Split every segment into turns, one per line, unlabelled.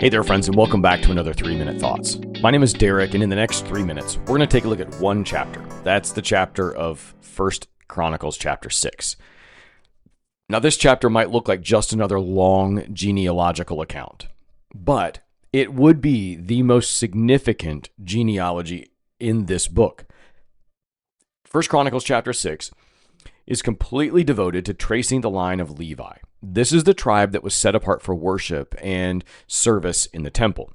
Hey there, friends, and welcome back to another 3-Minute Thoughts. My name is Derek, and in the next 3 minutes, we're going to take a look at one chapter. That's the chapter of 1 Chronicles chapter 6. Now, this chapter might look like just another long genealogical account, but it would be the most significant genealogy in this book. 1 Chronicles chapter 6 is completely devoted to tracing the line of Levi. This is the tribe that was set apart for worship and service in the temple.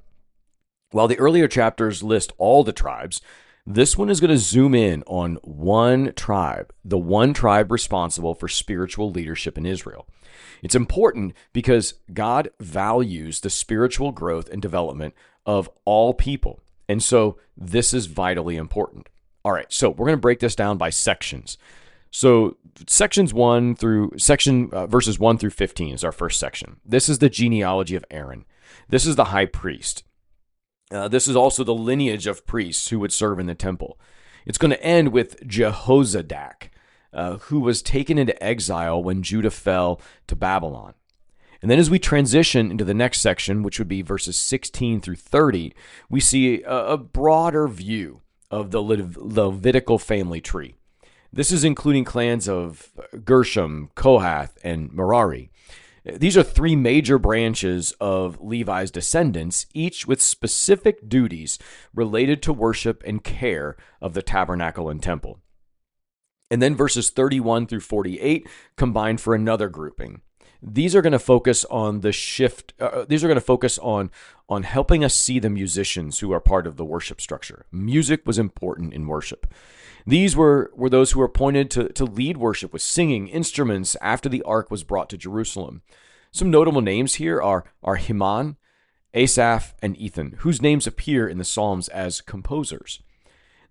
While the earlier chapters list all the tribes, this one is going to zoom in on one tribe, the one tribe responsible for spiritual leadership in Israel. It's important because God values the spiritual growth and development of all people, and so this is vitally important. All right, so we're going to break this down by sections. So verses 1 through 15 is our first section. This is the genealogy of Aaron. This is the high priest. This is also the lineage of priests who would serve in the temple. It's going to end with Jehozadak, who was taken into exile when Judah fell to Babylon. And then as we transition into the next section, which would be verses 16 through 30, we see a broader view of the Levitical family tree. This is including clans of Gershom, Kohath, and Merari. These are three major branches of Levi's descendants, each with specific duties related to worship and care of the tabernacle and temple. And then verses 31 through 48 combine for another grouping. These are going to focus on the shift. These are going to focus on helping us see the musicians who are part of the worship structure. Music was important in worship. These were those who were appointed to lead worship with singing instruments after the ark was brought to Jerusalem. Some notable names here are Heman, Asaph, and Ethan, whose names appear in the Psalms as composers.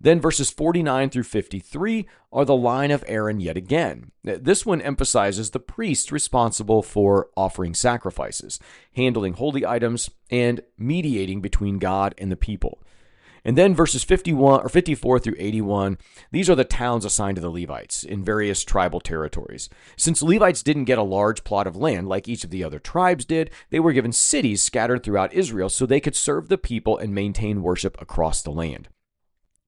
Then verses 49 through 53 are the line of Aaron yet again. This one emphasizes the priests responsible for offering sacrifices, handling holy items, and mediating between God and the people. And then verses 54 through 81, these are the towns assigned to the Levites in various tribal territories. Since Levites didn't get a large plot of land like each of the other tribes did, they were given cities scattered throughout Israel so they could serve the people and maintain worship across the land.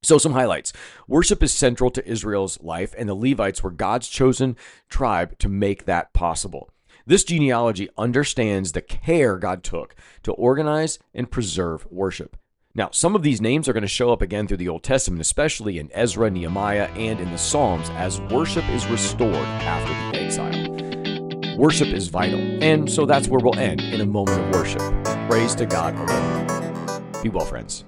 So some highlights. Worship is central to Israel's life, and the Levites were God's chosen tribe to make that possible. This genealogy understands the care God took to organize and preserve worship. Now, some of these names are going to show up again through the Old Testament, especially in Ezra, Nehemiah, and in the Psalms, as worship is restored after the exile. Worship is vital, and so that's where we'll end, in a moment of worship. Praise to God alone. Be well, friends.